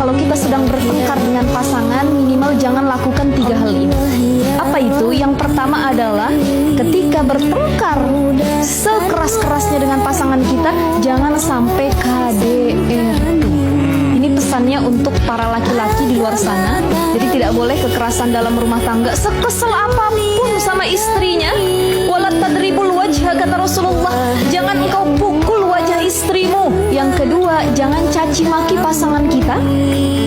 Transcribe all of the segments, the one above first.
kalau kita sedang bertengkar dengan pasangan, minimal jangan lakukan 3 hal ini. Apa itu? Yang pertama adalah ketika bertengkar sekeras-kerasnya dengan pasangan kita, jangan sampai KDRT. Ini pesannya untuk para laki-laki di luar sana. Jadi tidak boleh kekerasan dalam rumah tangga. Sekesel apapun sama istrinya, walat tadribul wajha, kata Rasulullah, jangan engkau pukul wajah istrimu. Yang kedua, jangan caci maki pasangan kita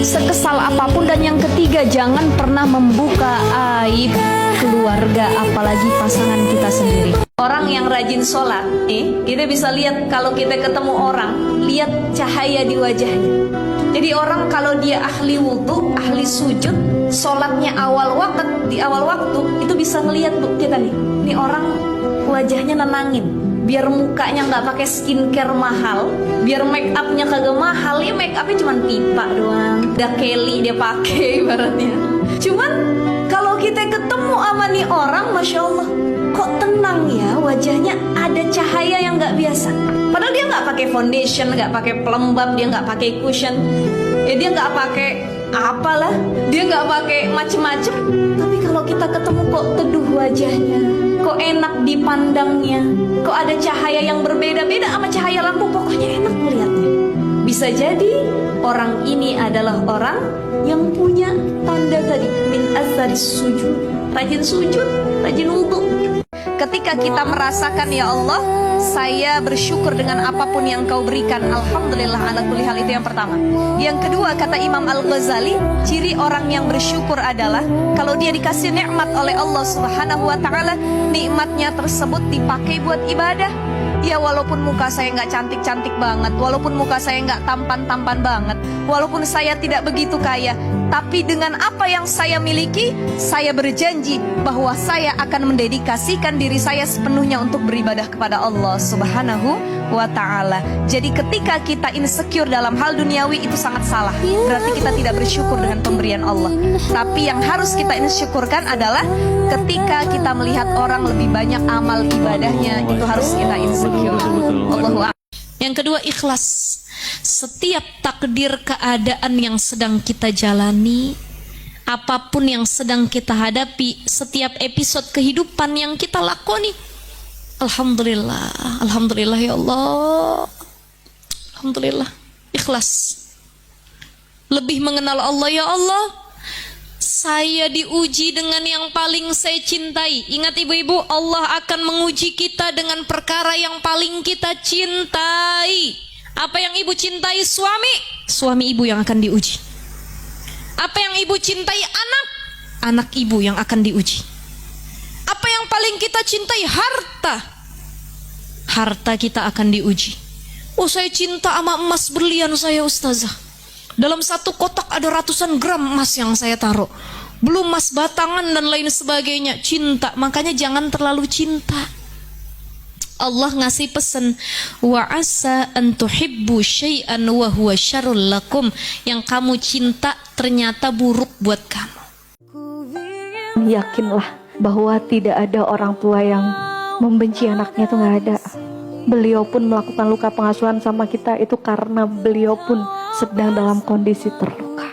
sekesal apapun. Dan yang ketiga, jangan pernah membuka aib keluarga, apalagi pasangan kita sendiri. Orang yang rajin sholat, kita bisa lihat kalau kita ketemu orang, lihat cahaya di wajahnya. Jadi orang kalau dia ahli wudhu, ahli sujud, sholatnya di awal waktu, itu bisa ngelihat kita nih. Ini orang wajahnya nenangin. Biar mukanya nggak pakai skincare mahal, biar make upnya kagak mahal, ya make upnya cuma pipa doang. Udah Kelly dia pakai ibaratnya. Cuman kalau kita ketemu sama nih orang, masya Allah, kok tenang ya wajahnya, ada cahaya yang nggak biasa. Padahal dia nggak pakai foundation, nggak pakai pelembab, dia nggak pakai cushion, dia nggak pakai apalah, dia nggak pakai macem-macem. Tapi kalau kita ketemu kok teduh wajahnya, kok enak dipandangnya, kok ada cahaya yang berbeda-beda sama cahaya lampu, pokoknya enak melihatnya. Bisa jadi orang ini adalah orang yang punya tanda tadi min athari sujud, rajin sujud, rajin wudhu. Ketika kita merasakan, ya Allah, saya bersyukur dengan apapun yang kau berikan, alhamdulillah ala kulli hal, itu yang pertama. Yang kedua, kata Imam Al-Ghazali, ciri orang yang bersyukur adalah kalau dia dikasih nikmat oleh Allah Subhanahu wa ta'ala, nikmatnya tersebut dipakai buat ibadah. Ya walaupun muka saya nggak cantik-cantik banget, walaupun muka saya nggak tampan-tampan banget, walaupun saya tidak begitu kaya, tapi dengan apa yang saya miliki, saya berjanji bahwa saya akan mendedikasikan diri saya sepenuhnya untuk beribadah kepada Allah Subhanahu wa ta'ala. Jadi ketika kita insecure dalam hal duniawi, itu sangat salah. Berarti kita tidak bersyukur dengan pemberian Allah. Tapi yang harus kita syukurkan adalah ketika kita melihat orang lebih banyak amal ibadahnya, itu harus kita insecure. Allahu a'lam. Yang kedua, ikhlas. Setiap takdir keadaan yang sedang kita jalani, apapun yang sedang kita hadapi, setiap episode kehidupan yang kita lakoni, alhamdulillah, alhamdulillah ya Allah, alhamdulillah, ikhlas. Lebih mengenal Allah, ya Allah, saya diuji dengan yang paling saya cintai. Ingat ibu-ibu, Allah akan menguji kita dengan perkara yang paling kita cintai. Apa yang ibu cintai? Suami ibu yang akan diuji. Apa yang ibu cintai? Anak ibu yang akan diuji. Apa yang paling kita cintai? Harta kita akan diuji. Oh, saya cinta sama emas berlian saya, ustazah. Dalam satu kotak ada ratusan gram emas yang saya taruh, belum emas batangan dan lain sebagainya. Cinta, makanya jangan terlalu cinta. Allah ngasih pesan, wa asa an tuhibbu syai'an wa huwa syarrul lakum. Yang kamu cinta ternyata buruk buat kamu. Yakinlah bahwa tidak ada orang tua yang membenci anaknya, itu nggak ada. Beliau pun melakukan luka pengasuhan sama kita itu karena beliau pun sedang dalam kondisi terluka.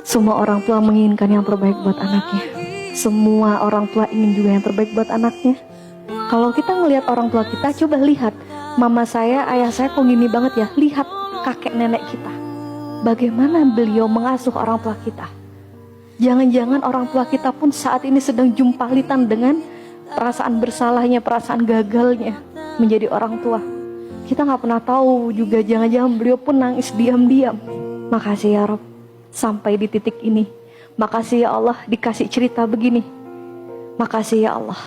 Semua orang tua menginginkan yang terbaik buat anaknya. Semua orang tua ingin juga yang terbaik buat anaknya. Kalau kita ngelihat orang tua kita, coba lihat mama saya, ayah saya kok gini banget ya. Lihat kakek nenek kita, bagaimana beliau mengasuh orang tua kita. Jangan-jangan orang tua kita pun saat ini sedang jumpalitan dengan perasaan bersalahnya, perasaan gagalnya menjadi orang tua. Kita nggak pernah tahu juga, jangan-jangan beliau pun nangis diam-diam. Makasih ya Rob, sampai di titik ini. Makasih ya Allah dikasih cerita begini. Makasih ya Allah.